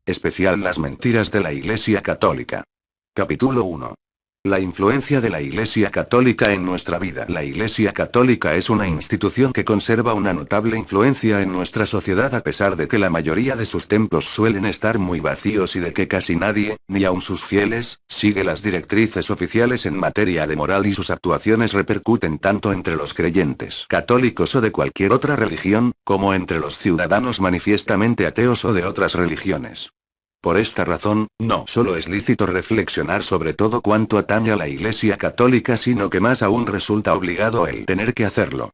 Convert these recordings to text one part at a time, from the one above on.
Especial Las mentiras de la Iglesia Católica. Capítulo 1. La influencia de la Iglesia Católica en nuestra vida. La Iglesia Católica es una institución que conserva una notable influencia en nuestra sociedad a pesar de que la mayoría de sus templos suelen estar muy vacíos y de que casi nadie, ni aun sus fieles, sigue las directrices oficiales en materia de moral y sus actuaciones repercuten tanto entre los creyentes católicos o de cualquier otra religión, como entre los ciudadanos manifiestamente ateos o de otras religiones. Por esta razón, no solo es lícito reflexionar sobre todo cuanto atañe a la Iglesia Católica, sino que más aún resulta obligado el tener que hacerlo.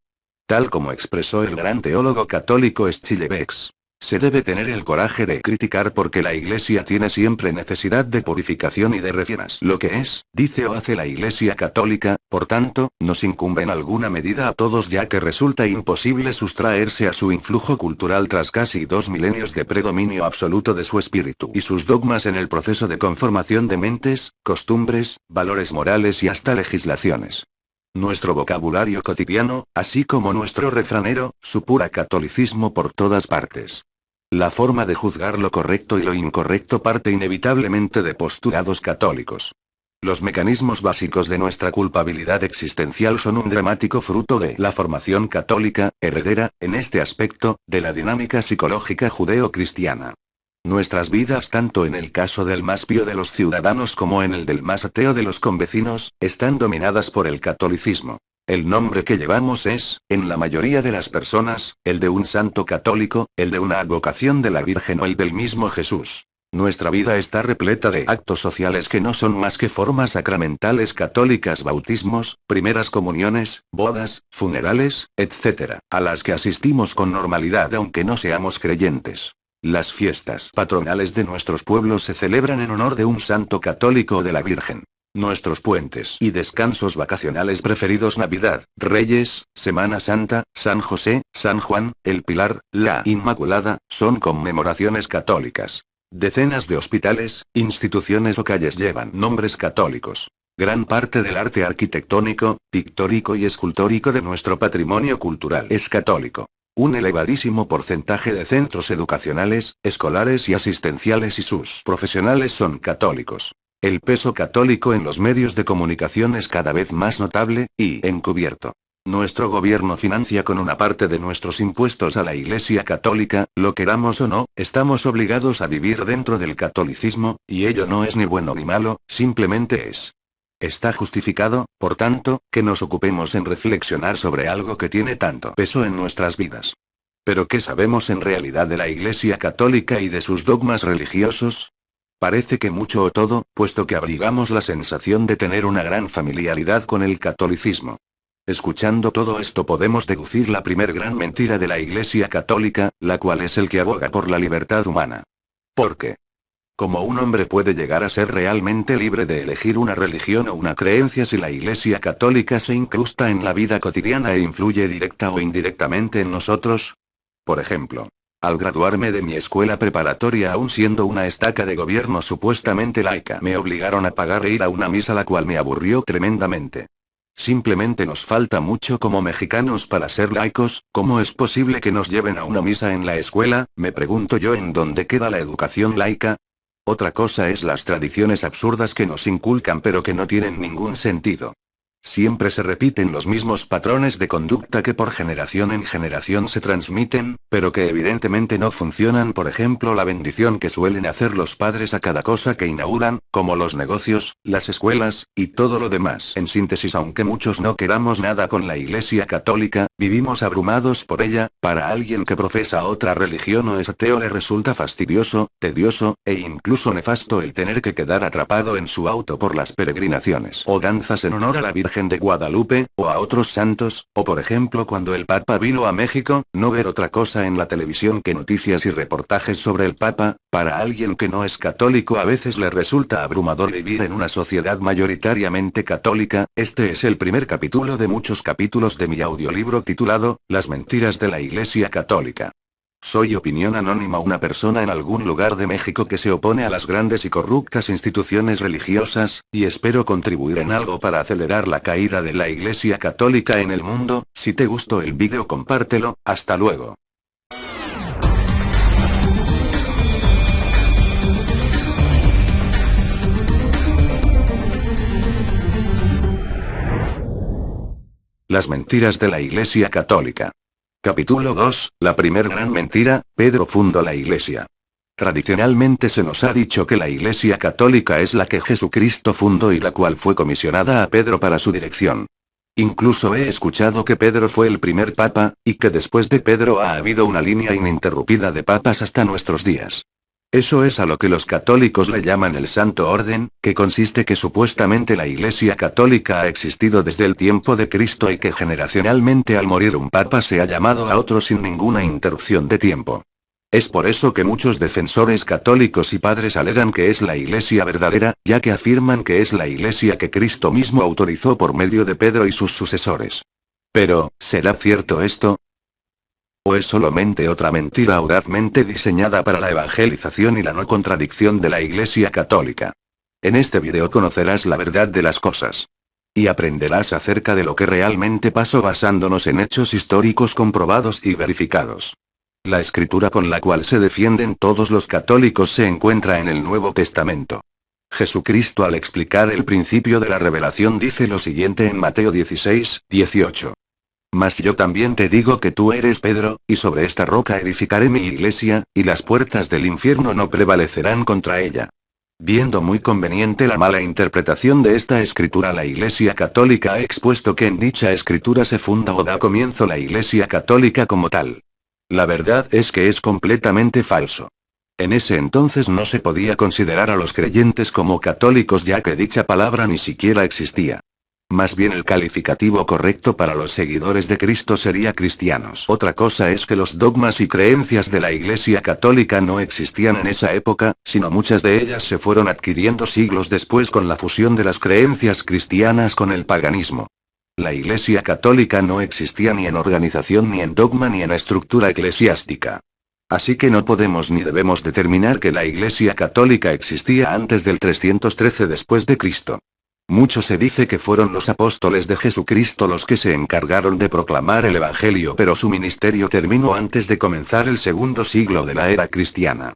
Tal como expresó el gran teólogo católico Schillebeeckx, se debe tener el coraje de criticar porque la Iglesia tiene siempre necesidad de purificación y de reformas. Lo que es, dice o hace la Iglesia Católica, por tanto, nos incumbe en alguna medida a todos ya que resulta imposible sustraerse a su influjo cultural tras casi 2 milenios de predominio absoluto de su espíritu y sus dogmas en el proceso de conformación de mentes, costumbres, valores morales y hasta legislaciones. Nuestro vocabulario cotidiano, así como nuestro refranero, supura catolicismo por todas partes. La forma de juzgar lo correcto y lo incorrecto parte inevitablemente de postulados católicos. Los mecanismos básicos de nuestra culpabilidad existencial son un dramático fruto de la formación católica, heredera, en este aspecto, de la dinámica psicológica judeo-cristiana. Nuestras vidas, tanto en el caso del más pío de los ciudadanos como en el del más ateo de los convecinos, están dominadas por el catolicismo. El nombre que llevamos es, en la mayoría de las personas, el de un santo católico, el de una advocación de la Virgen o el del mismo Jesús. Nuestra vida está repleta de actos sociales que no son más que formas sacramentales católicas: bautismos, primeras comuniones, bodas, funerales, etc., a las que asistimos con normalidad aunque no seamos creyentes. Las fiestas patronales de nuestros pueblos se celebran en honor de un santo católico o de la Virgen. Nuestros puentes y descansos vacacionales preferidos: Navidad, Reyes, Semana Santa, San José, San Juan, el Pilar, la Inmaculada, son conmemoraciones católicas. Decenas de hospitales, instituciones o calles llevan nombres católicos. Gran parte del arte arquitectónico, pictórico y escultórico de nuestro patrimonio cultural es católico. Un elevadísimo porcentaje de centros educacionales, escolares y asistenciales y sus profesionales son católicos. El peso católico en los medios de comunicación es cada vez más notable y encubierto. Nuestro gobierno financia con una parte de nuestros impuestos a la Iglesia Católica, lo queramos o no, estamos obligados a vivir dentro del catolicismo, y ello no es ni bueno ni malo, simplemente es. Está justificado, por tanto, que nos ocupemos en reflexionar sobre algo que tiene tanto peso en nuestras vidas. ¿Pero qué sabemos en realidad de la Iglesia Católica y de sus dogmas religiosos? Parece que mucho o todo, puesto que abrigamos la sensación de tener una gran familiaridad con el catolicismo. Escuchando todo esto podemos deducir la primer gran mentira de la Iglesia Católica, la cual es el que aboga por la libertad humana. ¿Por qué? ¿Cómo un hombre puede llegar a ser realmente libre de elegir una religión o una creencia si la Iglesia Católica se incrusta en la vida cotidiana e influye directa o indirectamente en nosotros? Por ejemplo, al graduarme de mi escuela preparatoria, aún siendo una estaca de gobierno supuestamente laica, me obligaron a pagar e ir a una misa, la cual me aburrió tremendamente. Simplemente nos falta mucho como mexicanos para ser laicos. ¿Cómo es posible que nos lleven a una misa en la escuela? Me pregunto yo, ¿en dónde queda la educación laica? Otra cosa es las tradiciones absurdas que nos inculcan pero que no tienen ningún sentido. Siempre se repiten los mismos patrones de conducta que por generación en generación se transmiten, pero que evidentemente no funcionan. Por ejemplo, la bendición que suelen hacer los padres a cada cosa que inauguran, como los negocios, las escuelas, y todo lo demás. En síntesis, aunque muchos no queramos nada con la Iglesia Católica, vivimos abrumados por ella. Para alguien que profesa otra religión o es ateo le resulta fastidioso, tedioso, e incluso nefasto el tener que quedar atrapado en su auto por las peregrinaciones o danzas en honor a la Virgen de Guadalupe, o a otros santos, o por ejemplo cuando el Papa vino a México, no ver otra cosa en la televisión que noticias y reportajes sobre el Papa. Para alguien que no es católico a veces le resulta abrumador vivir en una sociedad mayoritariamente católica. Este es el primer capítulo de muchos capítulos de mi audiolibro titulado, Las mentiras de la Iglesia Católica. Soy opinión anónima, una persona en algún lugar de México que se opone a las grandes y corruptas instituciones religiosas, y espero contribuir en algo para acelerar la caída de la Iglesia Católica en el mundo. Si te gustó el vídeo, compártelo. Hasta luego. Las mentiras de la Iglesia Católica. Capítulo 2, la primer gran mentira: Pedro fundó la Iglesia. Tradicionalmente se nos ha dicho que la Iglesia Católica es la que Jesucristo fundó y la cual fue comisionada a Pedro para su dirección. Incluso he escuchado que Pedro fue el primer papa, y que después de Pedro ha habido una línea ininterrumpida de papas hasta nuestros días. Eso es a lo que los católicos le llaman el Santo Orden, que consiste que supuestamente la Iglesia Católica ha existido desde el tiempo de Cristo y que generacionalmente al morir un papa se ha llamado a otro sin ninguna interrupción de tiempo. Es por eso que muchos defensores católicos y padres alegan que es la Iglesia verdadera, ya que afirman que es la Iglesia que Cristo mismo autorizó por medio de Pedro y sus sucesores. Pero, ¿será cierto esto? ¿O es solamente otra mentira audazmente diseñada para la evangelización y la no contradicción de la Iglesia Católica? En este video conocerás la verdad de las cosas. Y aprenderás acerca de lo que realmente pasó basándonos en hechos históricos comprobados y verificados. La escritura con la cual se defienden todos los católicos se encuentra en el Nuevo Testamento. Jesucristo al explicar el principio de la revelación dice lo siguiente en Mateo 16, 18. Mas yo también te digo que tú eres Pedro, y sobre esta roca edificaré mi iglesia, y las puertas del infierno no prevalecerán contra ella. Viendo muy conveniente la mala interpretación de esta escritura, la Iglesia Católica ha expuesto que en dicha escritura se funda o da comienzo la Iglesia Católica como tal. La verdad es que es completamente falso. En ese entonces no se podía considerar a los creyentes como católicos, ya que dicha palabra ni siquiera existía. Más bien el calificativo correcto para los seguidores de Cristo sería cristianos. Otra cosa es que los dogmas y creencias de la Iglesia Católica no existían en esa época, sino muchas de ellas se fueron adquiriendo siglos después con la fusión de las creencias cristianas con el paganismo. La Iglesia Católica no existía ni en organización, ni en dogma, ni en estructura eclesiástica. Así que no podemos ni debemos determinar que la Iglesia Católica existía antes del 313 después de Cristo. Mucho se dice que fueron los apóstoles de Jesucristo los que se encargaron de proclamar el Evangelio, pero su ministerio terminó antes de comenzar el segundo siglo de la era cristiana.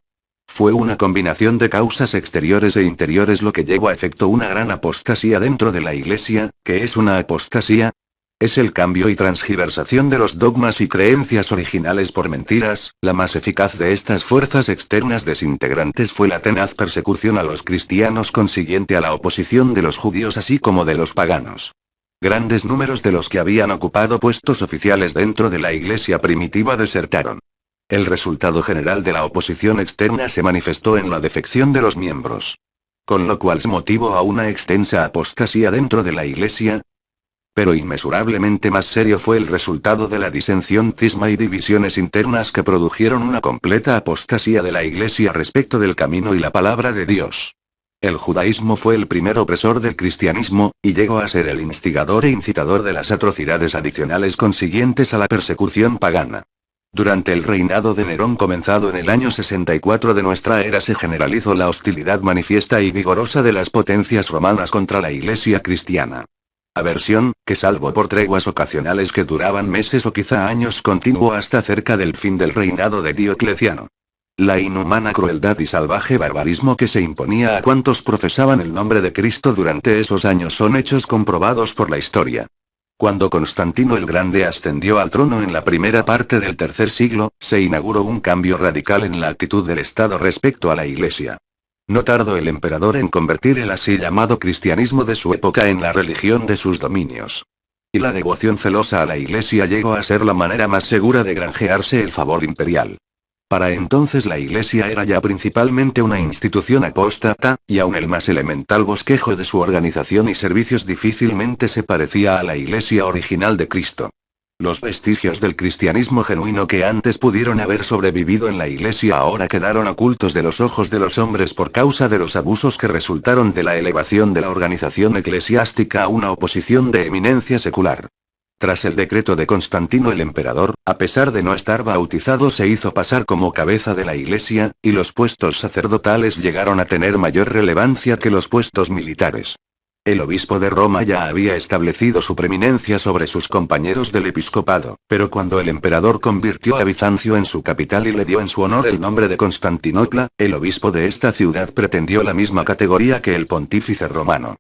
Fue una combinación de causas exteriores e interiores lo que llevó a efecto una gran apostasía dentro de la Iglesia. ¿Qué es una apostasía? Es el cambio y transgiversación de los dogmas y creencias originales por mentiras. La más eficaz de estas fuerzas externas desintegrantes fue la tenaz persecución a los cristianos consiguiente a la oposición de los judíos así como de los paganos. Grandes números de los que habían ocupado puestos oficiales dentro de la Iglesia primitiva desertaron. El resultado general de la oposición externa se manifestó en la defección de los miembros. Con lo cual se motivó a una extensa apostasía dentro de la Iglesia. Pero inmesurablemente más serio fue el resultado de la disensión, cisma y divisiones internas que produjeron una completa apostasía de la Iglesia respecto del camino y la palabra de Dios. El judaísmo fue el primer opresor del cristianismo, y llegó a ser el instigador e incitador de las atrocidades adicionales consiguientes a la persecución pagana. Durante el reinado de Nerón comenzado en el año 64 de nuestra era se generalizó la hostilidad manifiesta y vigorosa de las potencias romanas contra la Iglesia cristiana. Aversión, que salvo por treguas ocasionales que duraban meses o quizá años continuó hasta cerca del fin del reinado de Diocleciano. La inhumana crueldad y salvaje barbarismo que se imponía a cuantos profesaban el nombre de Cristo durante esos años son hechos comprobados por la historia. Cuando Constantino el Grande ascendió al trono en la primera parte del tercer siglo, se inauguró un cambio radical en la actitud del Estado respecto a la Iglesia. No tardó el emperador en convertir el así llamado cristianismo de su época en la religión de sus dominios. Y la devoción celosa a la Iglesia llegó a ser la manera más segura de granjearse el favor imperial. Para entonces la Iglesia era ya principalmente una institución apóstata, y aun el más elemental bosquejo de su organización y servicios difícilmente se parecía a la Iglesia original de Cristo. Los vestigios del cristianismo genuino que antes pudieron haber sobrevivido en la Iglesia ahora quedaron ocultos de los ojos de los hombres por causa de los abusos que resultaron de la elevación de la organización eclesiástica a una oposición de eminencia secular. Tras el decreto de Constantino el emperador, a pesar de no estar bautizado se hizo pasar como cabeza de la Iglesia, y los puestos sacerdotales llegaron a tener mayor relevancia que los puestos militares. El obispo de Roma ya había establecido su preeminencia sobre sus compañeros del episcopado, pero cuando el emperador convirtió a Bizancio en su capital y le dio en su honor el nombre de Constantinopla, el obispo de esta ciudad pretendió la misma categoría que el pontífice romano.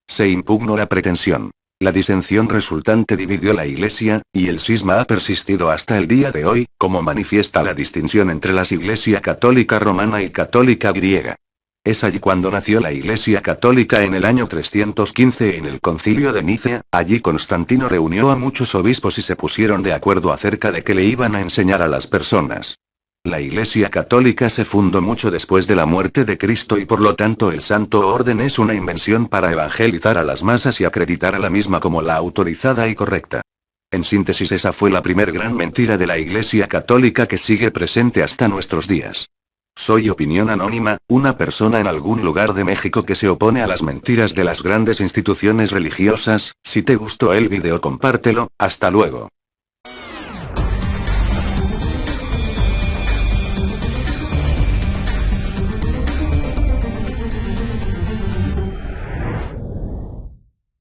Se impugnó la pretensión. La disensión resultante dividió la Iglesia, y el cisma ha persistido hasta el día de hoy, como manifiesta la distinción entre las Iglesia católica romana y católica griega. Es allí cuando nació la Iglesia católica en el año 315 en el Concilio de Nicea. Allí Constantino reunió a muchos obispos y se pusieron de acuerdo acerca de qué le iban a enseñar a las personas. La Iglesia católica se fundó mucho después de la muerte de Cristo y por lo tanto el Santo Orden es una invención para evangelizar a las masas y acreditar a la misma como la autorizada y correcta. En síntesis, esa fue la primer gran mentira de la Iglesia católica que sigue presente hasta nuestros días. Soy Opinión Anónima, una persona en algún lugar de México que se opone a las mentiras de las grandes instituciones religiosas. Si te gustó el video, compártelo. Hasta luego.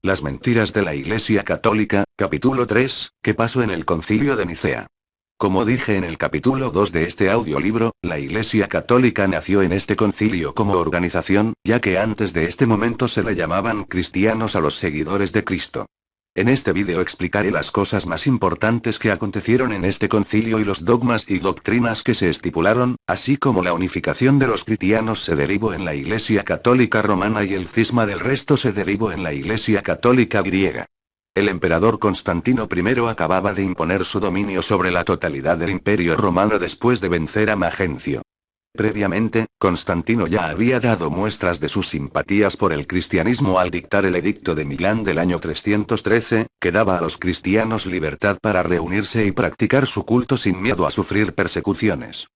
Las mentiras de la Iglesia Católica, capítulo 3, ¿qué pasó en el Concilio de Nicea? Como dije en el capítulo 2 de este audiolibro, la Iglesia Católica nació en este concilio como organización, ya que antes de este momento se le llamaban cristianos a los seguidores de Cristo. En este vídeo explicaré las cosas más importantes que acontecieron en este concilio y los dogmas y doctrinas que se estipularon, así como la unificación de los cristianos se derivó en la Iglesia Católica Romana y el cisma del resto se derivó en la Iglesia Católica Griega. El emperador Constantino I acababa de imponer su dominio sobre la totalidad del Imperio Romano después de vencer a Magencio. Previamente, Constantino ya había dado muestras de sus simpatías por el cristianismo al dictar el Edicto de Milán del año 313, que daba a los cristianos libertad para reunirse y practicar su culto sin miedo a sufrir persecuciones.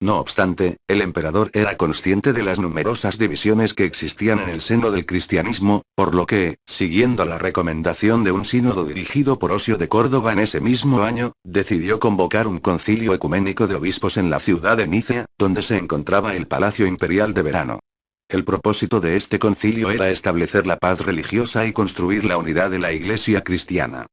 No obstante, el emperador era consciente de las numerosas divisiones que existían en el seno del cristianismo, por lo que, siguiendo la recomendación de un sínodo dirigido por Osio de Córdoba en ese mismo año, decidió convocar un concilio ecuménico de obispos en la ciudad de Nicea, donde se encontraba el Palacio Imperial de Verano. El propósito de este concilio era establecer la paz religiosa y construir la unidad de la Iglesia cristiana.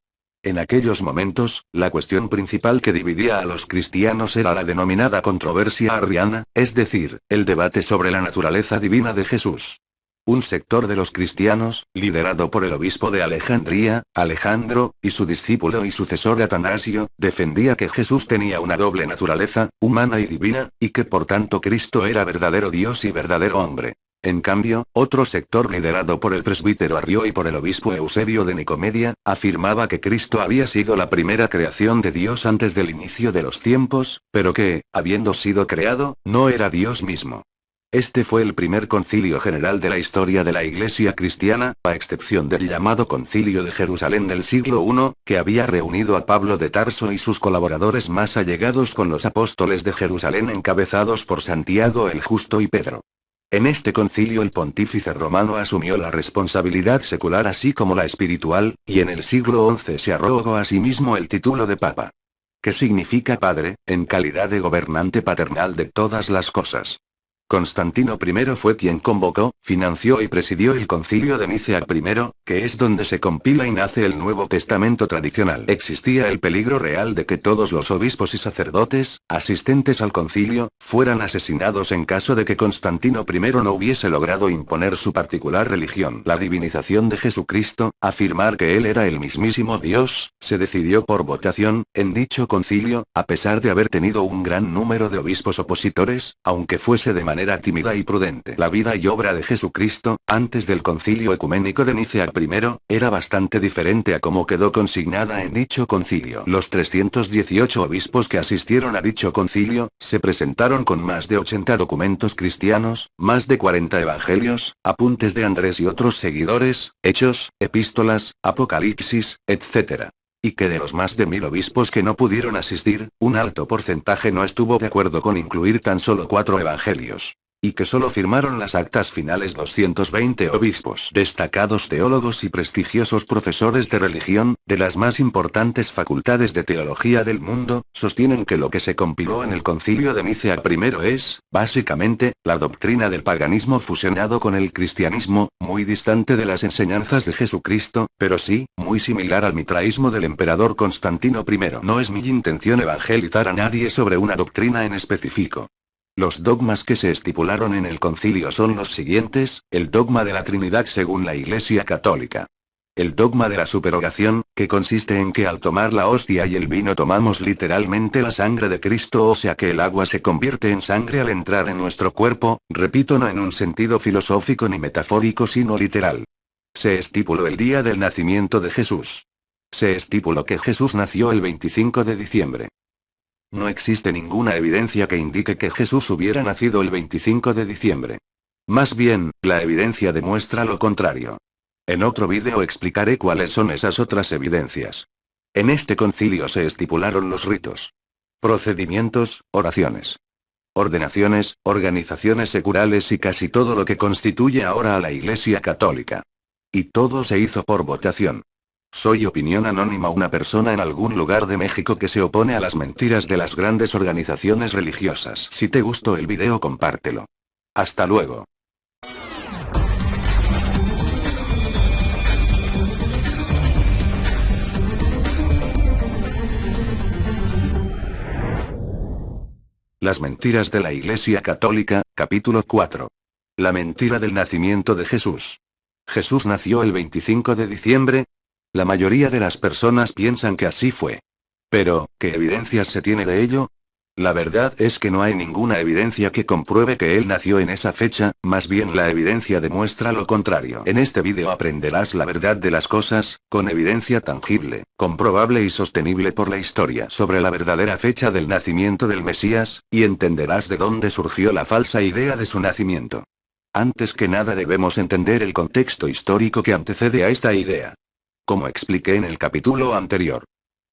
En aquellos momentos, la cuestión principal que dividía a los cristianos era la denominada controversia arriana, es decir, el debate sobre la naturaleza divina de Jesús. Un sector de los cristianos, liderado por el obispo de Alejandría, Alejandro, y su discípulo y sucesor Atanasio, defendía que Jesús tenía una doble naturaleza, humana y divina, y que por tanto Cristo era verdadero Dios y verdadero hombre. En cambio, otro sector liderado por el presbítero Arrio y por el obispo Eusebio de Nicomedia, afirmaba que Cristo había sido la primera creación de Dios antes del inicio de los tiempos, pero que, habiendo sido creado, no era Dios mismo. Este fue el primer concilio general de la historia de la Iglesia cristiana, a excepción del llamado Concilio de Jerusalén del siglo I, que había reunido a Pablo de Tarso y sus colaboradores más allegados con los apóstoles de Jerusalén encabezados por Santiago el Justo y Pedro. En este concilio el pontífice romano asumió la responsabilidad secular así como la espiritual, y en el siglo XI se arrogó a sí mismo el título de Papa. ¿Qué significa padre, en calidad de gobernante paternal de todas las cosas? Constantino I fue quien convocó, financió y presidió el Concilio de Nicea I, que es donde se compila y nace el Nuevo Testamento tradicional. Existía el peligro real de que todos los obispos y sacerdotes, asistentes al concilio, fueran asesinados en caso de que Constantino I no hubiese logrado imponer su particular religión, la divinización de Jesucristo, afirmar que él era el mismísimo Dios. Se decidió por votación, en dicho concilio, a pesar de haber tenido un gran número de obispos opositores, aunque fuese de manera tímida y prudente. La vida y obra de Jesucristo, antes del Concilio Ecuménico de Nicea I, era bastante diferente a como quedó consignada en dicho concilio. Los 318 obispos que asistieron a dicho concilio, se presentaron con más de 80 documentos cristianos, más de 40 evangelios, apuntes de Andrés y otros seguidores, hechos, epístolas, apocalipsis, etc. Y que de los más de 1000 obispos que no pudieron asistir, un alto porcentaje no estuvo de acuerdo con incluir tan solo 4 evangelios. Y que solo firmaron las actas finales 220 obispos. Destacados teólogos y prestigiosos profesores de religión, de las más importantes facultades de teología del mundo, sostienen que lo que se compiló en el Concilio de Nicea I es, básicamente, la doctrina del paganismo fusionado con el cristianismo, muy distante de las enseñanzas de Jesucristo, pero sí, muy similar al mitraísmo del emperador Constantino I. No es mi intención evangelizar a nadie sobre una doctrina en específico. Los dogmas que se estipularon en el concilio son los siguientes: el dogma de la Trinidad según la Iglesia Católica. El dogma de la superoración, que consiste en que al tomar la hostia y el vino tomamos literalmente la sangre de Cristo, o sea que el agua se convierte en sangre al entrar en nuestro cuerpo, repito, no en un sentido filosófico ni metafórico sino literal. Se estipuló el día del nacimiento de Jesús. Se estipuló que Jesús nació el 25 de diciembre. No existe ninguna evidencia que indique que Jesús hubiera nacido el 25 de diciembre. Más bien, la evidencia demuestra lo contrario. En otro vídeo explicaré cuáles son esas otras evidencias. En este concilio se estipularon los ritos, procedimientos, oraciones, ordenaciones, organizaciones seculares y casi todo lo que constituye ahora a la Iglesia Católica. Y todo se hizo por votación. Soy Opinión Anónima, una persona en algún lugar de México que se opone a las mentiras de las grandes organizaciones religiosas. Si te gustó el vídeo, compártelo. Hasta luego. Las mentiras de la Iglesia Católica, capítulo 4. La mentira del nacimiento de Jesús. ¿Jesús nació el 25 de diciembre? La mayoría de las personas piensan que así fue. Pero, ¿qué evidencias se tiene de ello? La verdad es que no hay ninguna evidencia que compruebe que él nació en esa fecha, más bien la evidencia demuestra lo contrario. En este vídeo aprenderás la verdad de las cosas, con evidencia tangible, comprobable y sostenible por la historia sobre la verdadera fecha del nacimiento del Mesías, y entenderás de dónde surgió la falsa idea de su nacimiento. Antes que nada debemos entender el contexto histórico que antecede a esta idea. Como expliqué en el capítulo anterior,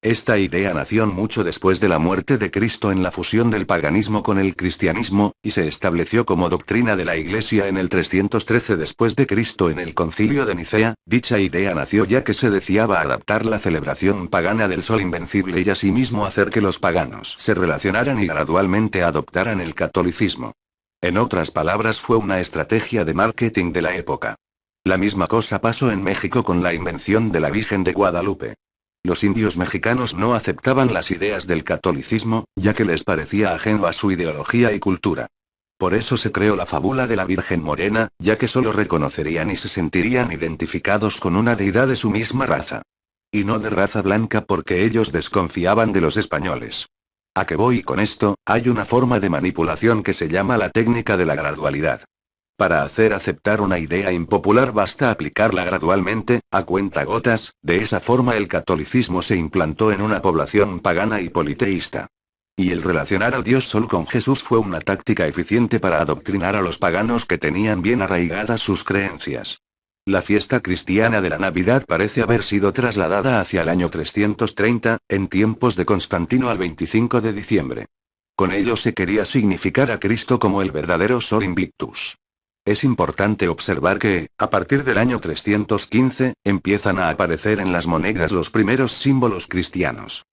esta idea nació mucho después de la muerte de Cristo en la fusión del paganismo con el cristianismo, y se estableció como doctrina de la Iglesia en el 313 después de Cristo en el Concilio de Nicea. Dicha idea nació ya que se deseaba adaptar la celebración pagana del Sol Invencible y asimismo hacer que los paganos se relacionaran y gradualmente adoptaran el catolicismo. En otras palabras, fue una estrategia de marketing de la época. La misma cosa pasó en México con la invención de la Virgen de Guadalupe. Los indios mexicanos no aceptaban las ideas del catolicismo, ya que les parecía ajeno a su ideología y cultura. Por eso se creó la fábula de la Virgen Morena, ya que solo reconocerían y se sentirían identificados con una deidad de su misma raza. Y no de raza blanca, porque ellos desconfiaban de los españoles. ¿A qué voy con esto? Hay una forma de manipulación que se llama la técnica de la gradualidad. Para hacer aceptar una idea impopular basta aplicarla gradualmente, a cuentagotas. De esa forma el catolicismo se implantó en una población pagana y politeísta. Y el relacionar al Dios Sol con Jesús fue una táctica eficiente para adoctrinar a los paganos que tenían bien arraigadas sus creencias. La fiesta cristiana de la Navidad parece haber sido trasladada hacia el año 330, en tiempos de Constantino, al 25 de diciembre. Con ello se quería significar a Cristo como el verdadero Sol Invictus. Es importante observar que, a partir del año 315, empiezan a aparecer en las monedas los primeros símbolos cristianos.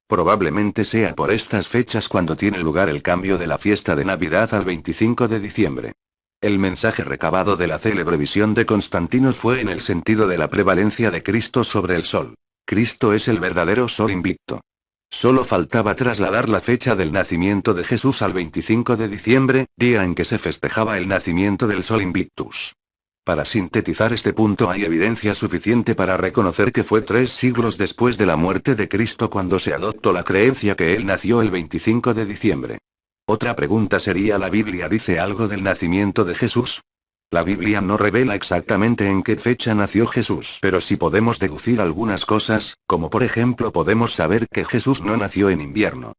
Probablemente sea por estas fechas cuando tiene lugar el cambio de la fiesta de Navidad al 25 de diciembre. El mensaje recabado de la célebre visión de Constantino fue en el sentido de la prevalencia de Cristo sobre el Sol. Cristo es el verdadero Sol invicto. Solo faltaba trasladar la fecha del nacimiento de Jesús al 25 de diciembre, día en que se festejaba el nacimiento del Sol Invictus. Para sintetizar este punto, hay evidencia suficiente para reconocer que fue 3 siglos después de la muerte de Cristo cuando se adoptó la creencia que él nació el 25 de diciembre. Otra pregunta sería: ¿la Biblia dice algo del nacimiento de Jesús? La Biblia no revela exactamente en qué fecha nació Jesús, pero sí podemos deducir algunas cosas, como por ejemplo podemos saber que Jesús no nació en invierno.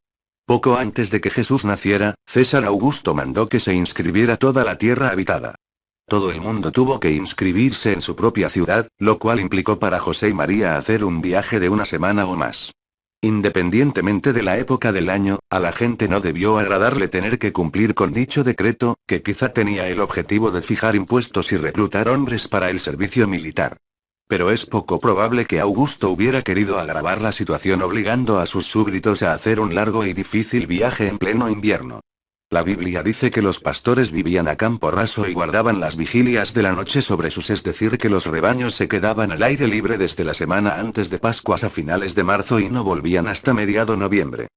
Poco antes de que Jesús naciera, César Augusto mandó que se inscribiera toda la tierra habitada. Todo el mundo tuvo que inscribirse en su propia ciudad, lo cual implicó para José y María hacer un viaje de una semana o más. Independientemente de la época del año, a la gente no debió agradarle tener que cumplir con dicho decreto, que quizá tenía el objetivo de fijar impuestos y reclutar hombres para el servicio militar. Pero es poco probable que Augusto hubiera querido agravar la situación obligando a sus súbditos a hacer un largo y difícil viaje en pleno invierno. La Biblia dice que los pastores vivían a campo raso y guardaban las vigilias de la noche sobre sus, es decir, que los rebaños se quedaban al aire libre desde la semana antes de Pascuas a finales de marzo y no volvían hasta mediado noviembre.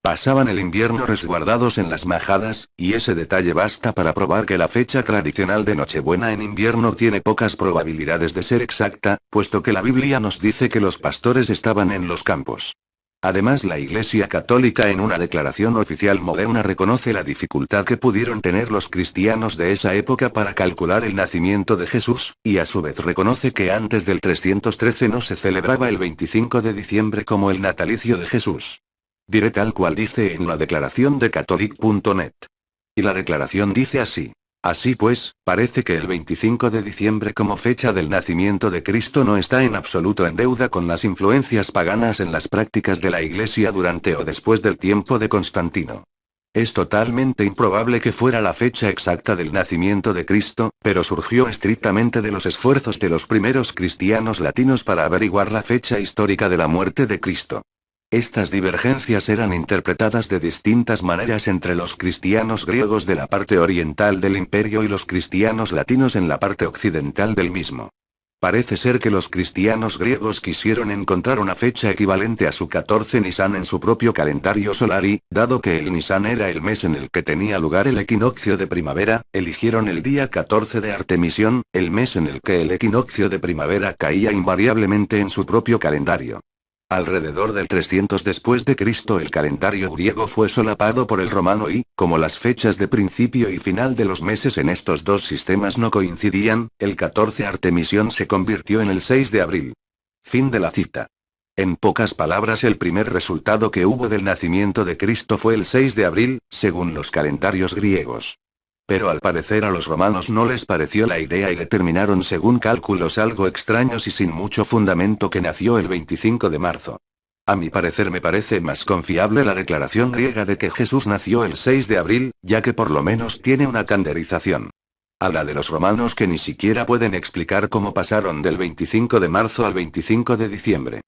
Pasaban el invierno resguardados en las majadas, y ese detalle basta para probar que la fecha tradicional de Nochebuena en invierno tiene pocas probabilidades de ser exacta, puesto que la Biblia nos dice que los pastores estaban en los campos. Además, la Iglesia Católica en una declaración oficial moderna reconoce la dificultad que pudieron tener los cristianos de esa época para calcular el nacimiento de Jesús, y a su vez reconoce que antes del 313 no se celebraba el 25 de diciembre como el natalicio de Jesús. Diré tal cual dice en la declaración de Catholic.net. Y la declaración dice así. Así pues, parece que el 25 de diciembre como fecha del nacimiento de Cristo no está en absoluto en deuda con las influencias paganas en las prácticas de la Iglesia durante o después del tiempo de Constantino. Es totalmente improbable que fuera la fecha exacta del nacimiento de Cristo, pero surgió estrictamente de los esfuerzos de los primeros cristianos latinos para averiguar la fecha histórica de la muerte de Cristo. Estas divergencias eran interpretadas de distintas maneras entre los cristianos griegos de la parte oriental del imperio y los cristianos latinos en la parte occidental del mismo. Parece ser que los cristianos griegos quisieron encontrar una fecha equivalente a su 14 Nisan en su propio calendario solar y, dado que el Nisan era el mes en el que tenía lugar el equinoccio de primavera, eligieron el día 14 de Artemisión, el mes en el que el equinoccio de primavera caía invariablemente en su propio calendario. Alrededor del 300 después de Cristo el calendario griego fue solapado por el romano y, como las fechas de principio y final de los meses en estos dos sistemas no coincidían, el 14 Artemisión se convirtió en el 6 de abril. Fin de la cita. En pocas palabras, el primer resultado que hubo del nacimiento de Cristo fue el 6 de abril, según los calendarios griegos. Pero al parecer a los romanos no les pareció la idea y determinaron según cálculos algo extraños y sin mucho fundamento que nació el 25 de marzo. A mi parecer me parece más confiable la declaración griega de que Jesús nació el 6 de abril, ya que por lo menos tiene una canderización. A la de los romanos que ni siquiera pueden explicar cómo pasaron del 25 de marzo al 25 de diciembre.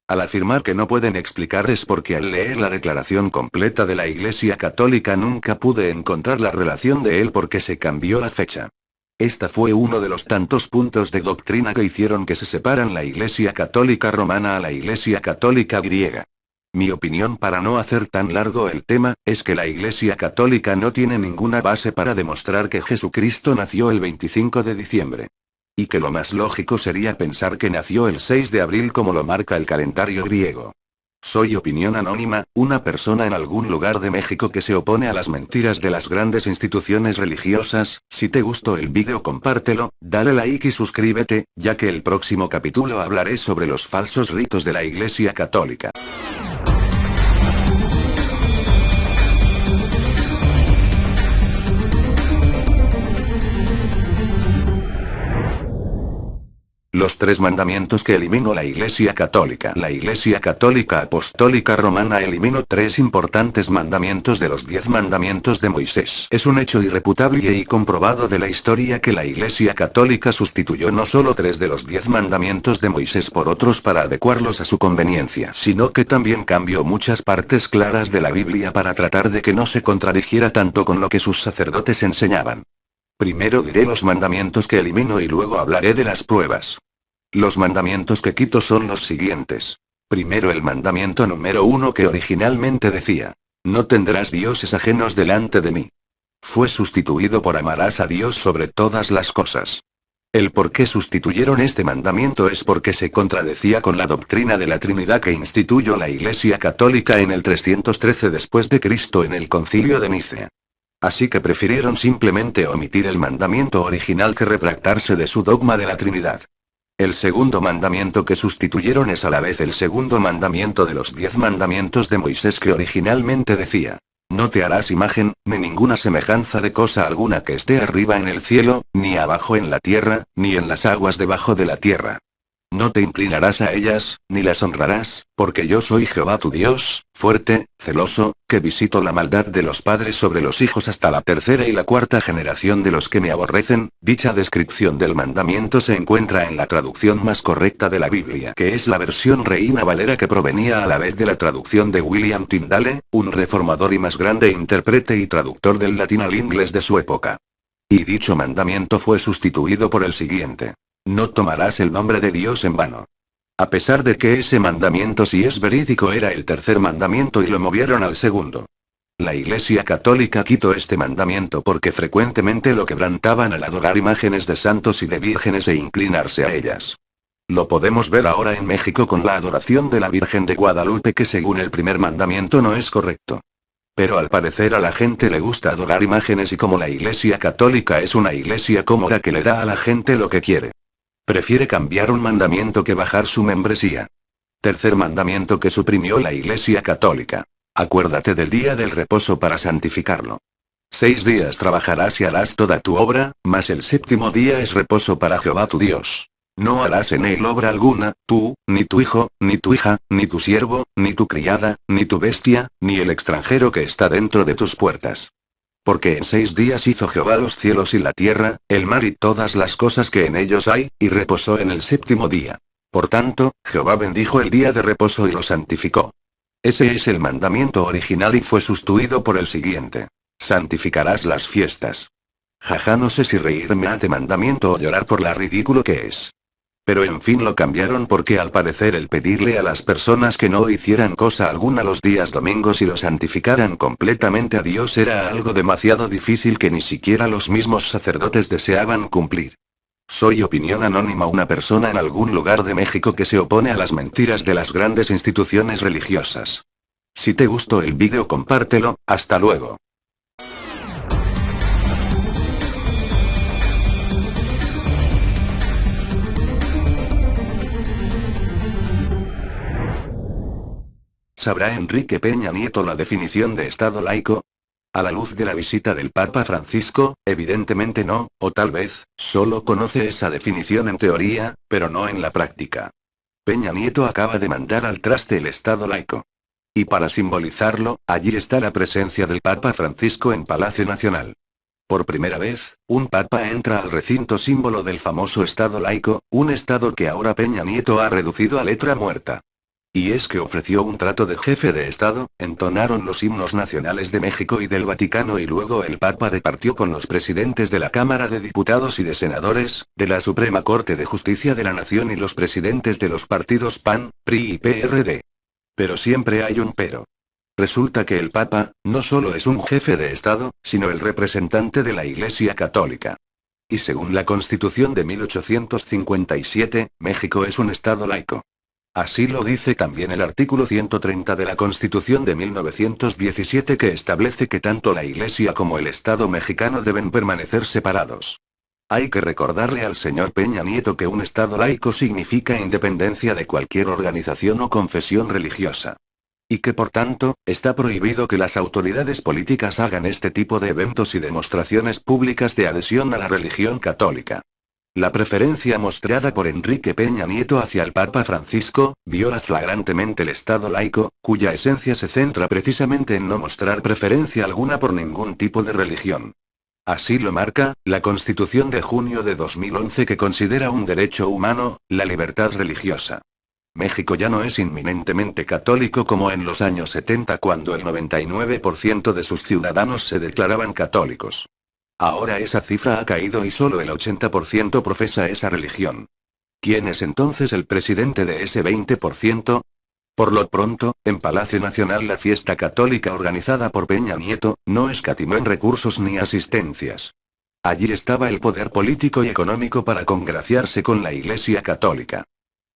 Al afirmar que no pueden explicar es porque al leer la declaración completa de la Iglesia Católica nunca pude encontrar la relación de él porque se cambió la fecha. Esta fue uno de los tantos puntos de doctrina que hicieron que se separan la Iglesia Católica Romana a la Iglesia Católica griega. Mi opinión, para no hacer tan largo el tema, es que la Iglesia Católica no tiene ninguna base para demostrar que Jesucristo nació el 25 de diciembre. Y que lo más lógico sería pensar que nació el 6 de abril como lo marca el calendario griego. Soy opinión anónima, una persona en algún lugar de México que se opone a las mentiras de las grandes instituciones religiosas. Si te gustó el vídeo, compártelo, dale like y suscríbete, ya que el próximo capítulo hablaré sobre los falsos ritos de la Iglesia Católica. Los 3 mandamientos que eliminó la Iglesia Católica. La Iglesia Católica Apostólica Romana eliminó 3 importantes mandamientos de los 10 mandamientos de Moisés. Es un hecho irrefutable y comprobado de la historia que la Iglesia Católica sustituyó no solo 3 de los 10 mandamientos de Moisés por otros para adecuarlos a su conveniencia, sino que también cambió muchas partes claras de la Biblia para tratar de que no se contradijera tanto con lo que sus sacerdotes enseñaban. Primero diré los mandamientos que elimino y luego hablaré de las pruebas. Los mandamientos que quito son los siguientes. Primero, el mandamiento número 1, que originalmente decía: no tendrás dioses ajenos delante de mí. Fue sustituido por amarás a Dios sobre todas las cosas. El por qué sustituyeron este mandamiento es porque se contradecía con la doctrina de la Trinidad que instituyó la Iglesia Católica en el 313 después de Cristo en el Concilio de Nicea. Así que prefirieron simplemente omitir el mandamiento original que retractarse de su dogma de la Trinidad. El segundo mandamiento que sustituyeron es a la vez el segundo mandamiento de los 10 mandamientos de Moisés, que originalmente decía: no te harás imagen, ni ninguna semejanza de cosa alguna que esté arriba en el cielo, ni abajo en la tierra, ni en las aguas debajo de la tierra. No te inclinarás a ellas, ni las honrarás, porque yo soy Jehová tu Dios, fuerte, celoso, que visito la maldad de los padres sobre los hijos hasta la 3ª y la 4ª generación de los que me aborrecen. Dicha descripción del mandamiento se encuentra en la traducción más correcta de la Biblia, que es la versión Reina Valera, que provenía a la vez de la traducción de William Tyndale, un reformador y más grande intérprete y traductor del latín al inglés de su época. Y dicho mandamiento fue sustituido por el siguiente: no tomarás el nombre de Dios en vano. A pesar de que ese mandamiento, si es verídico, era el tercer mandamiento y lo movieron al segundo. La Iglesia Católica quitó este mandamiento porque frecuentemente lo quebrantaban al adorar imágenes de santos y de vírgenes e inclinarse a ellas. Lo podemos ver ahora en México con la adoración de la Virgen de Guadalupe, que según el primer mandamiento no es correcto. Pero al parecer a la gente le gusta adorar imágenes, y como la Iglesia Católica es una iglesia cómoda que le da a la gente lo que quiere, prefiere cambiar un mandamiento que bajar su membresía. Tercer mandamiento que suprimió la Iglesia Católica. Acuérdate del día del reposo para santificarlo. 6 días trabajarás y harás toda tu obra, mas el séptimo día es reposo para Jehová tu Dios. No harás en él obra alguna, tú, ni tu hijo, ni tu hija, ni tu siervo, ni tu criada, ni tu bestia, ni el extranjero que está dentro de tus puertas. Porque en 6 días hizo Jehová los cielos y la tierra, el mar y todas las cosas que en ellos hay, y reposó en el séptimo día. Por tanto, Jehová bendijo el día de reposo y lo santificó. Ese es el mandamiento original y fue sustituido por el siguiente: santificarás las fiestas. Jaja, no sé si reírme ante mandamiento o llorar por la ridículo que es. Pero en fin, lo cambiaron porque al parecer el pedirle a las personas que no hicieran cosa alguna los días domingos y lo santificaran completamente a Dios era algo demasiado difícil que ni siquiera los mismos sacerdotes deseaban cumplir. Soy opinión anónima, una persona en algún lugar de México que se opone a las mentiras de las grandes instituciones religiosas. Si te gustó el vídeo, compártelo. Hasta luego. ¿Sabrá Enrique Peña Nieto la definición de Estado laico? A la luz de la visita del Papa Francisco, evidentemente no, o tal vez, solo conoce esa definición en teoría, pero no en la práctica. Peña Nieto acaba de mandar al traste el Estado laico. Y para simbolizarlo, allí está la presencia del Papa Francisco en Palacio Nacional. Por primera vez, un papa entra al recinto símbolo del famoso Estado laico, un Estado que ahora Peña Nieto ha reducido a letra muerta. Y es que ofreció un trato de jefe de Estado, entonaron los himnos nacionales de México y del Vaticano y luego el Papa repartió con los presidentes de la Cámara de Diputados y de Senadores, de la Suprema Corte de Justicia de la Nación y los presidentes de los partidos PAN, PRI y PRD. Pero siempre hay un pero. Resulta que el Papa, no solo es un jefe de Estado, sino el representante de la Iglesia Católica. Y según la Constitución de 1857, México es un Estado laico. Así lo dice también el artículo 130 de la Constitución de 1917, que establece que tanto la Iglesia como el Estado mexicano deben permanecer separados. Hay que recordarle al señor Peña Nieto que un Estado laico significa independencia de cualquier organización o confesión religiosa. Y que por tanto, está prohibido que las autoridades políticas hagan este tipo de eventos y demostraciones públicas de adhesión a la religión católica. La preferencia mostrada por Enrique Peña Nieto hacia el Papa Francisco, viola flagrantemente el Estado laico, cuya esencia se centra precisamente en no mostrar preferencia alguna por ningún tipo de religión. Así lo marca la Constitución de junio de 2011, que considera un derecho humano, la libertad religiosa. México ya no es inminentemente católico como en los años 70, cuando el 99% de sus ciudadanos se declaraban católicos. Ahora esa cifra ha caído y solo el 80% profesa esa religión. ¿Quién es entonces el presidente de ese 20%? Por lo pronto, en Palacio Nacional la fiesta católica organizada por Peña Nieto, no escatimó en recursos ni asistencias. Allí estaba el poder político y económico para congraciarse con la Iglesia Católica.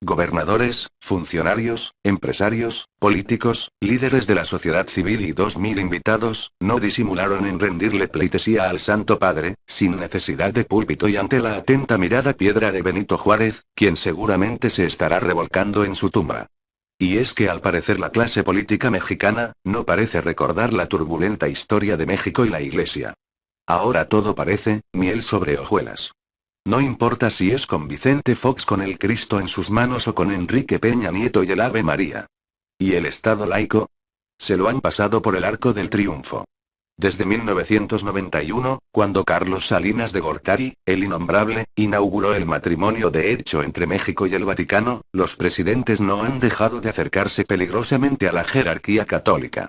Gobernadores, funcionarios, empresarios, políticos, líderes de la sociedad civil y 2000 invitados, no disimularon en rendirle pleitesía al Santo Padre, sin necesidad de púlpito y ante la atenta mirada piedra de Benito Juárez, quien seguramente se estará revolcando en su tumba. Y es que al parecer la clase política mexicana, no parece recordar la turbulenta historia de México y la Iglesia. Ahora todo parece miel sobre hojuelas. No importa si es con Vicente Fox con el Cristo en sus manos o con Enrique Peña Nieto y el Ave María. ¿Y el Estado laico? Se lo han pasado por el arco del triunfo. Desde 1991, cuando Carlos Salinas de Gortari, el innombrable, inauguró el matrimonio de hecho entre México y el Vaticano, los presidentes no han dejado de acercarse peligrosamente a la jerarquía católica.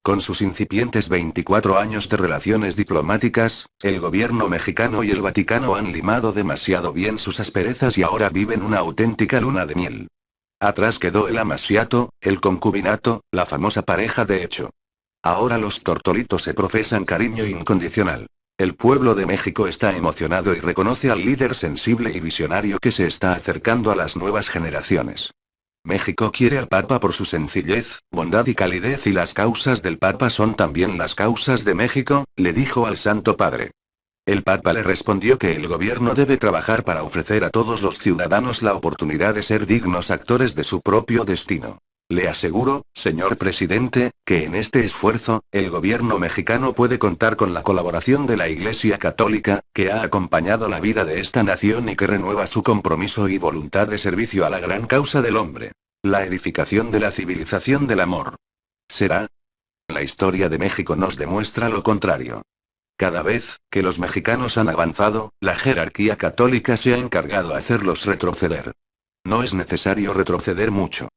Con sus incipientes 24 años de relaciones diplomáticas, el gobierno mexicano y el Vaticano han limado demasiado bien sus asperezas y ahora viven una auténtica luna de miel. Atrás quedó el amaciato, el concubinato, la famosa pareja de hecho. Ahora los tortolitos se profesan cariño incondicional. El pueblo de México está emocionado y reconoce al líder sensible y visionario que se está acercando a las nuevas generaciones. México quiere al Papa por su sencillez, bondad y calidez, y las causas del Papa son también las causas de México, le dijo al Santo Padre. El Papa le respondió que el gobierno debe trabajar para ofrecer a todos los ciudadanos la oportunidad de ser dignos actores de su propio destino. Le aseguro, señor presidente, que en este esfuerzo, el gobierno mexicano puede contar con la colaboración de la Iglesia Católica, que ha acompañado la vida de esta nación y que renueva su compromiso y voluntad de servicio a la gran causa del hombre. La edificación de la civilización del amor. ¿Será? La historia de México nos demuestra lo contrario. Cada vez que los mexicanos han avanzado, la jerarquía católica se ha encargado de hacerlos retroceder. No es necesario retroceder mucho.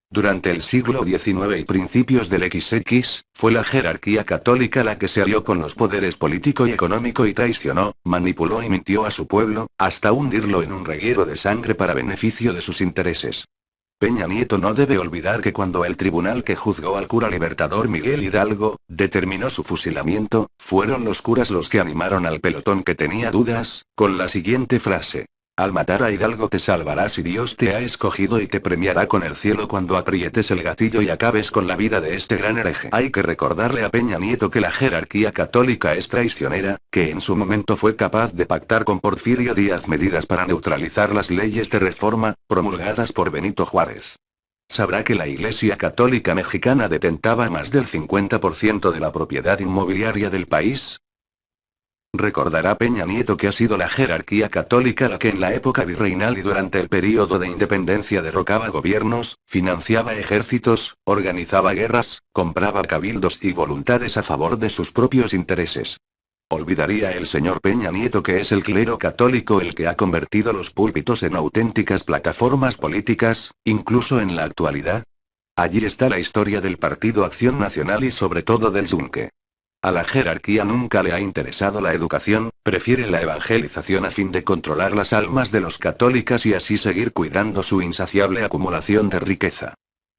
Durante el siglo XIX y principios del XX, fue la jerarquía católica la que se alió con los poderes político y económico y traicionó, manipuló y mintió a su pueblo, hasta hundirlo en un reguero de sangre para beneficio de sus intereses. Peña Nieto no debe olvidar que cuando el tribunal que juzgó al cura libertador Miguel Hidalgo, determinó su fusilamiento, fueron los curas los que animaron al pelotón que tenía dudas, con la siguiente frase. Al matar a Hidalgo te salvarás y Dios te ha escogido y te premiará con el cielo cuando aprietes el gatillo y acabes con la vida de este gran hereje. Hay que recordarle a Peña Nieto que la jerarquía católica es traicionera, que en su momento fue capaz de pactar con Porfirio Díaz medidas para neutralizar las leyes de reforma, promulgadas por Benito Juárez. Sabrá que la Iglesia Católica Mexicana detentaba más del 50% de la propiedad inmobiliaria del país. Recordará Peña Nieto que ha sido la jerarquía católica la que en la época virreinal y durante el período de independencia derrocaba gobiernos, financiaba ejércitos, organizaba guerras, compraba cabildos y voluntades a favor de sus propios intereses. ¿Olvidaría el señor Peña Nieto que es el clero católico el que ha convertido los púlpitos en auténticas plataformas políticas, incluso en la actualidad? Allí está la historia del Partido Acción Nacional y sobre todo del Yunque. A la jerarquía nunca le ha interesado la educación, prefiere la evangelización a fin de controlar las almas de los católicos y así seguir cuidando su insaciable acumulación de riqueza.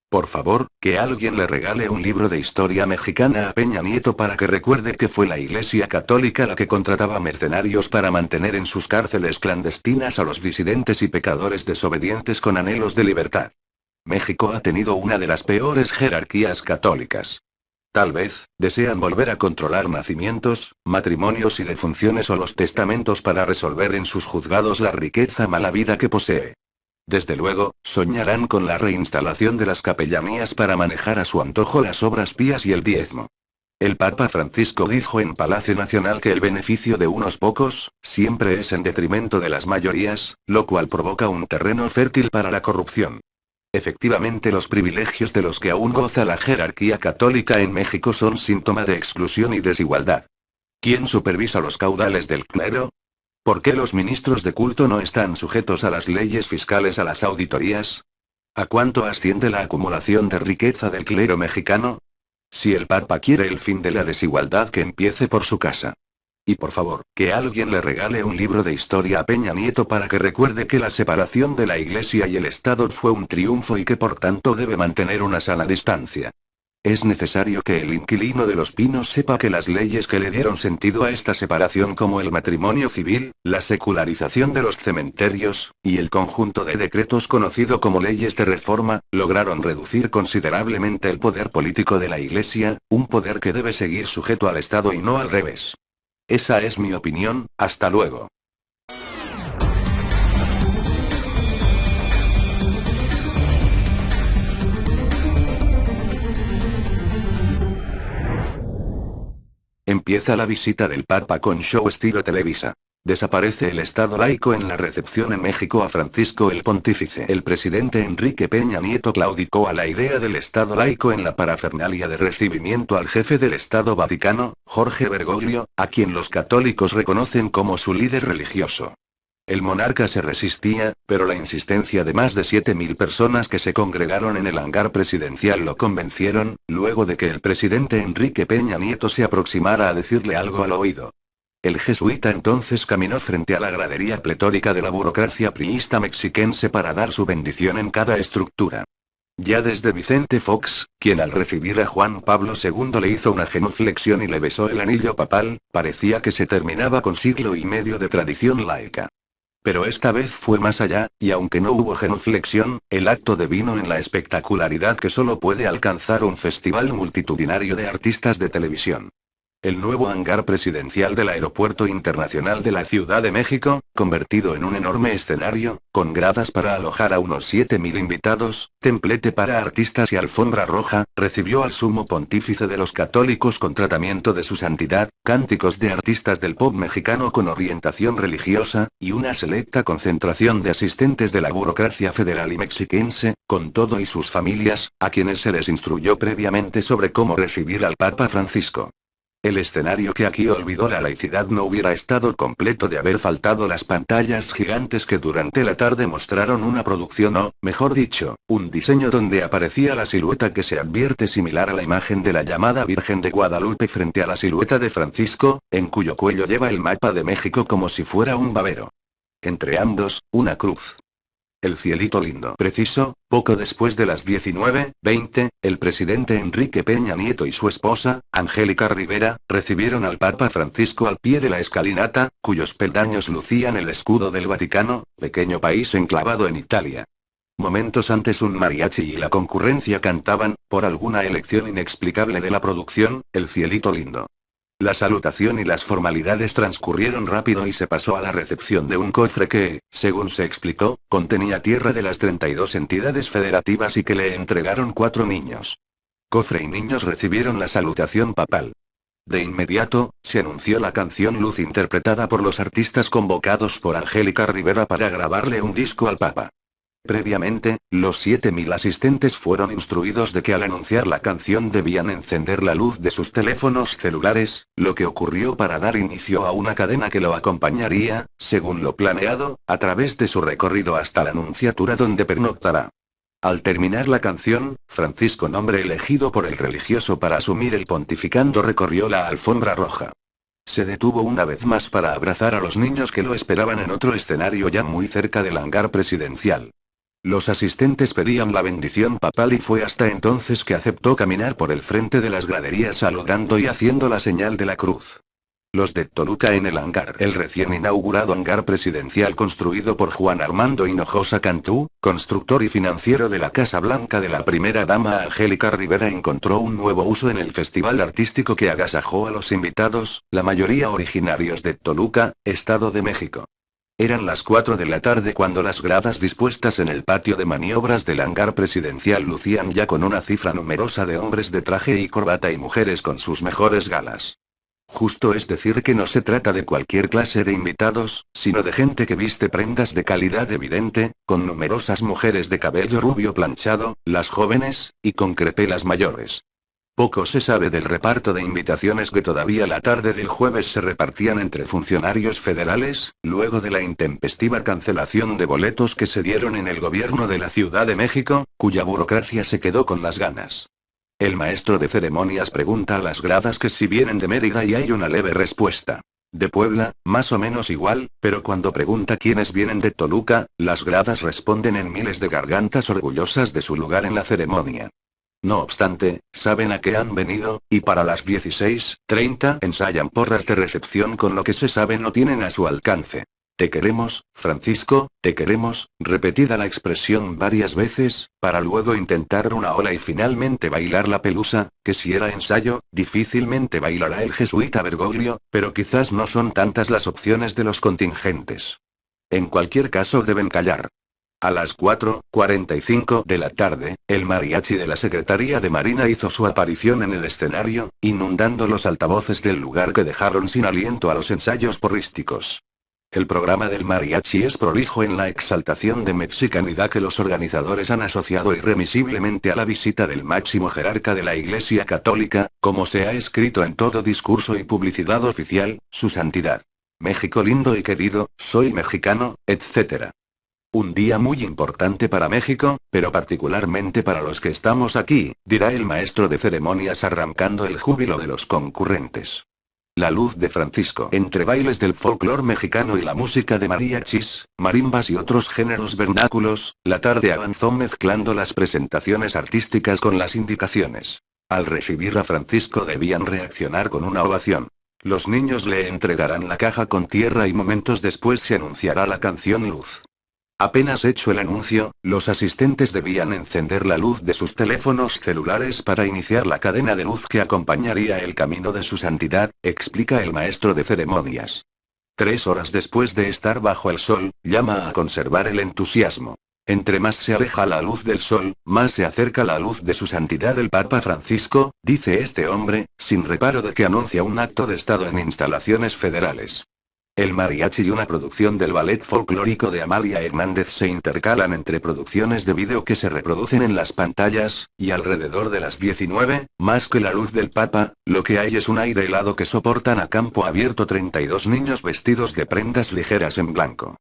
Por favor, que alguien le regale un libro de historia mexicana a Peña Nieto para que recuerde que fue la Iglesia Católica la que contrataba mercenarios para mantener en sus cárceles clandestinas a los disidentes y pecadores desobedientes con anhelos de libertad. México ha tenido una de las peores jerarquías católicas. Tal vez, desean volver a controlar nacimientos, matrimonios y defunciones o los testamentos para resolver en sus juzgados la riqueza mala vida que posee. Desde luego, soñarán con la reinstalación de las capellanías para manejar a su antojo las obras pías y el diezmo. El Papa Francisco dijo en Palacio Nacional que el beneficio de unos pocos, siempre es en detrimento de las mayorías, lo cual provoca un terreno fértil para la corrupción. Efectivamente, los privilegios de los que aún goza la jerarquía católica en México son síntoma de exclusión y desigualdad. ¿Quién supervisa los caudales del clero? ¿Por qué los ministros de culto no están sujetos a las leyes fiscales, a las auditorías? ¿A cuánto asciende la acumulación de riqueza del clero mexicano? Si el Papa quiere el fin de la desigualdad, que empiece por su casa. Y por favor, que alguien le regale un libro de historia a Peña Nieto para que recuerde que la separación de la Iglesia y el Estado fue un triunfo y que por tanto debe mantener una sana distancia. Es necesario que el inquilino de Los Pinos sepa que las leyes que le dieron sentido a esta separación, como el matrimonio civil, la secularización de los cementerios, y el conjunto de decretos conocido como leyes de reforma, lograron reducir considerablemente el poder político de la Iglesia, un poder que debe seguir sujeto al Estado y no al revés. Esa es mi opinión, hasta luego. Empieza la visita del Papa con show estilo Televisa. Desaparece el Estado laico en la recepción en México a Francisco el Pontífice. El presidente Enrique Peña Nieto claudicó a la idea del Estado laico en la parafernalia de recibimiento al jefe del Estado Vaticano, Jorge Bergoglio, a quien los católicos reconocen como su líder religioso. El monarca se resistía, pero la insistencia de más de 7.000 personas que se congregaron en el hangar presidencial lo convencieron, luego de que el presidente Enrique Peña Nieto se aproximara a decirle algo al oído. El jesuita entonces caminó frente a la gradería pletórica de la burocracia priista mexiquense para dar su bendición en cada estructura. Ya desde Vicente Fox, quien al recibir a Juan Pablo II le hizo una genuflexión y le besó el anillo papal, parecía que se terminaba con siglo y medio de tradición laica. Pero esta vez fue más allá, y aunque no hubo genuflexión, el acto devino en la espectacularidad que solo puede alcanzar un festival multitudinario de artistas de televisión. El nuevo hangar presidencial del Aeropuerto Internacional de la Ciudad de México, convertido en un enorme escenario, con gradas para alojar a unos 7.000 invitados, templete para artistas y alfombra roja, recibió al sumo pontífice de los católicos con tratamiento de su santidad, cánticos de artistas del pop mexicano con orientación religiosa, y una selecta concentración de asistentes de la burocracia federal y mexiquense, con todo y sus familias, a quienes se les instruyó previamente sobre cómo recibir al Papa Francisco. El escenario que aquí olvidó la laicidad no hubiera estado completo de haber faltado las pantallas gigantes que durante la tarde mostraron una producción o, mejor dicho, un diseño donde aparecía la silueta que se advierte similar a la imagen de la llamada Virgen de Guadalupe frente a la silueta de Francisco, en cuyo cuello lleva el mapa de México como si fuera un babero. Entre ambos, una cruz. El cielito lindo. Preciso, poco después de las 19:20, el presidente Enrique Peña Nieto y su esposa, Angélica Rivera, recibieron al Papa Francisco al pie de la escalinata, cuyos peldaños lucían el escudo del Vaticano, pequeño país enclavado en Italia. Momentos antes un mariachi y la concurrencia cantaban, por alguna elección inexplicable de la producción, El cielito lindo. La salutación y las formalidades transcurrieron rápido y se pasó a la recepción de un cofre que, según se explicó, contenía tierra de las 32 entidades federativas y que le entregaron 4 niños. Cofre y niños recibieron la salutación papal. De inmediato, se anunció la canción Luz interpretada por los artistas convocados por Angélica Rivera para grabarle un disco al Papa. Previamente, los 7.000 asistentes fueron instruidos de que al anunciar la canción debían encender la luz de sus teléfonos celulares, lo que ocurrió para dar inicio a una cadena que lo acompañaría, según lo planeado, a través de su recorrido hasta la Nunciatura donde pernoctará. Al terminar la canción, Francisco, nombre elegido por el religioso para asumir el pontificando, recorrió la alfombra roja. Se detuvo una vez más para abrazar a los niños que lo esperaban en otro escenario ya muy cerca del hangar presidencial. Los asistentes pedían la bendición papal y fue hasta entonces que aceptó caminar por el frente de las graderías saludando y haciendo la señal de la cruz. Los de Toluca en el hangar. El recién inaugurado hangar presidencial construido por Juan Armando Hinojosa Cantú, constructor y financiero de la Casa Blanca de la primera dama Angélica Rivera, encontró un nuevo uso en el festival artístico que agasajó a los invitados, la mayoría originarios de Toluca, Estado de México. Eran las 4 de la tarde cuando las gradas dispuestas en el patio de maniobras del hangar presidencial lucían ya con una cifra numerosa de hombres de traje y corbata y mujeres con sus mejores galas. Justo es decir que no se trata de cualquier clase de invitados, sino de gente que viste prendas de calidad evidente, con numerosas mujeres de cabello rubio planchado, las jóvenes, y con crepelas mayores. Poco se sabe del reparto de invitaciones que todavía la tarde del jueves se repartían entre funcionarios federales, luego de la intempestiva cancelación de boletos que se dieron en el gobierno de la Ciudad de México, cuya burocracia se quedó con las ganas. El maestro de ceremonias pregunta a las gradas que si vienen de Mérida y hay una leve respuesta. De Puebla, más o menos igual, pero cuando pregunta quiénes vienen de Toluca, las gradas responden en miles de gargantas orgullosas de su lugar en la ceremonia. No obstante, saben a qué han venido, y para las 16:30 ensayan porras de recepción con lo que se sabe no tienen a su alcance. Te queremos, Francisco, te queremos, repetida la expresión varias veces, para luego intentar una ola y finalmente bailar la pelusa, que si era ensayo, difícilmente bailará el jesuita Bergoglio, pero quizás no son tantas las opciones de los contingentes. En cualquier caso deben callar. A las 4:45 de la tarde, el mariachi de la Secretaría de Marina hizo su aparición en el escenario, inundando los altavoces del lugar que dejaron sin aliento a los ensayos porrísticos. El programa del mariachi es prolijo en la exaltación de mexicanidad que los organizadores han asociado irremisiblemente a la visita del máximo jerarca de la Iglesia Católica, como se ha escrito en todo discurso y publicidad oficial, su santidad. México lindo y querido, soy mexicano, etc. Un día muy importante para México, pero particularmente para los que estamos aquí, dirá el maestro de ceremonias arrancando el júbilo de los concurrentes. La luz de Francisco. Entre bailes del folclore mexicano y la música de mariachis, marimbas y otros géneros vernáculos, la tarde avanzó mezclando las presentaciones artísticas con las indicaciones. Al recibir a Francisco debían reaccionar con una ovación. Los niños le entregarán la caja con tierra y momentos después se anunciará la canción Luz. Apenas hecho el anuncio, los asistentes debían encender la luz de sus teléfonos celulares para iniciar la cadena de luz que acompañaría el camino de su santidad, explica el maestro de ceremonias. 3 horas después de estar bajo el sol, llama a conservar el entusiasmo. Entre más se aleja la luz del sol, más se acerca la luz de su santidad el Papa Francisco, dice este hombre, sin reparo de que anuncia un acto de Estado en instalaciones federales. El mariachi y una producción del ballet folclórico de Amalia Hernández se intercalan entre producciones de vídeo que se reproducen en las pantallas, y alrededor de las 19, más que la luz del Papa, lo que hay es un aire helado que soportan a campo abierto 32 niños vestidos de prendas ligeras en blanco.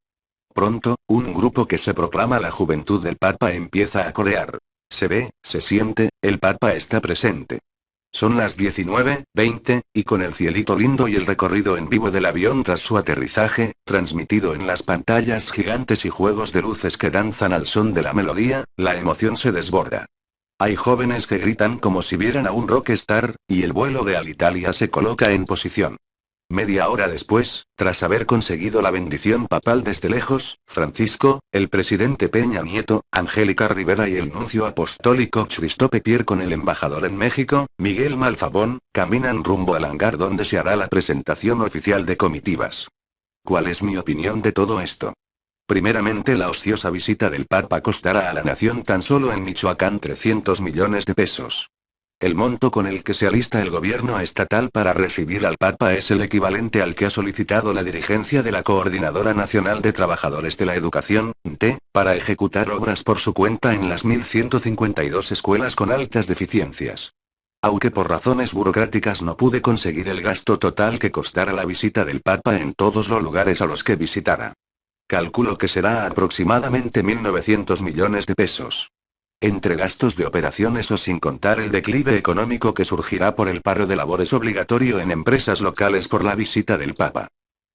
Pronto, un grupo que se proclama la juventud del Papa empieza a corear. Se ve, se siente, el Papa está presente. Son las 19:20, y con el cielito lindo y el recorrido en vivo del avión tras su aterrizaje, transmitido en las pantallas gigantes y juegos de luces que danzan al son de la melodía, la emoción se desborda. Hay jóvenes que gritan como si vieran a un rockstar, y el vuelo de Alitalia se coloca en posición. Media hora después, tras haber conseguido la bendición papal desde lejos, Francisco, el presidente Peña Nieto, Angélica Rivera y el nuncio apostólico Christophe Pierre con el embajador en México, Miguel Malfabón, caminan rumbo al hangar donde se hará la presentación oficial de comitivas. ¿Cuál es mi opinión de todo esto? Primeramente, la ociosa visita del Papa costará a la nación tan solo en Michoacán 300 millones de pesos. El monto con el que se alista el gobierno estatal para recibir al Papa es el equivalente al que ha solicitado la dirigencia de la Coordinadora Nacional de Trabajadores de la Educación, (TE), para ejecutar obras por su cuenta en las 1152 escuelas con altas deficiencias. Aunque por razones burocráticas no pude conseguir el gasto total que costara la visita del Papa en todos los lugares a los que visitara. Calculo que será aproximadamente 1.900 millones de pesos. Entre gastos de operaciones o sin contar el declive económico que surgirá por el paro de labores obligatorio en empresas locales por la visita del Papa.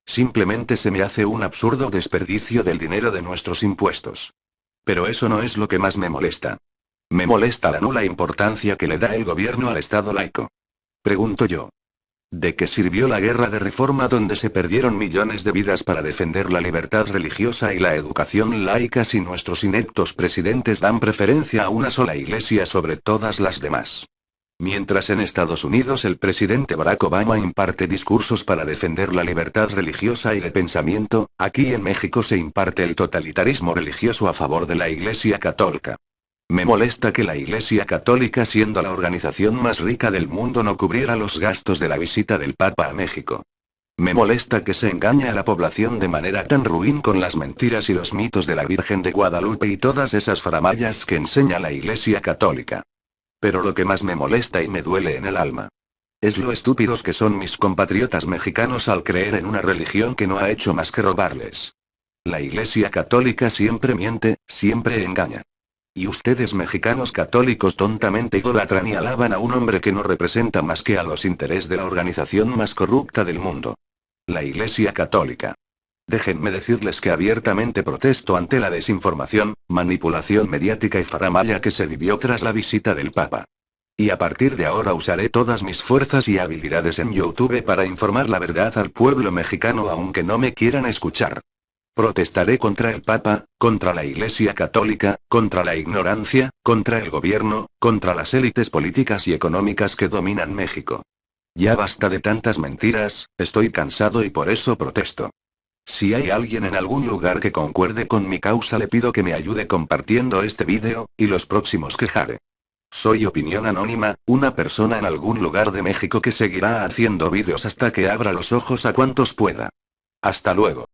Simplemente se me hace un absurdo desperdicio del dinero de nuestros impuestos. Pero eso no es lo que más me molesta. Me molesta la nula importancia que le da el gobierno al Estado laico. Pregunto yo. ¿De qué sirvió la guerra de reforma donde se perdieron millones de vidas para defender la libertad religiosa y la educación laica si nuestros ineptos presidentes dan preferencia a una sola iglesia sobre todas las demás? Mientras en Estados Unidos el presidente Barack Obama imparte discursos para defender la libertad religiosa y de pensamiento, aquí en México se imparte el totalitarismo religioso a favor de la Iglesia Católica. Me molesta que la Iglesia Católica, siendo la organización más rica del mundo, no cubriera los gastos de la visita del Papa a México. Me molesta que se engañe a la población de manera tan ruin con las mentiras y los mitos de la Virgen de Guadalupe y todas esas faramayas que enseña la Iglesia Católica. Pero lo que más me molesta y me duele en el alma es lo estúpidos que son mis compatriotas mexicanos al creer en una religión que no ha hecho más que robarles. La Iglesia Católica siempre miente, siempre engaña. Y ustedes mexicanos católicos tontamente idolatran y alaban a un hombre que no representa más que a los intereses de la organización más corrupta del mundo. La Iglesia Católica. Déjenme decirles que abiertamente protesto ante la desinformación, manipulación mediática y faramalla que se vivió tras la visita del Papa. Y a partir de ahora usaré todas mis fuerzas y habilidades en YouTube para informar la verdad al pueblo mexicano aunque no me quieran escuchar. Protestaré contra el Papa, contra la Iglesia Católica, contra la ignorancia, contra el gobierno, contra las élites políticas y económicas que dominan México. Ya basta de tantas mentiras, estoy cansado y por eso protesto. Si hay alguien en algún lugar que concuerde con mi causa, le pido que me ayude compartiendo este vídeo, y los próximos que jale. Soy Opinión Anónima, una persona en algún lugar de México que seguirá haciendo vídeos hasta que abra los ojos a cuantos pueda. Hasta luego.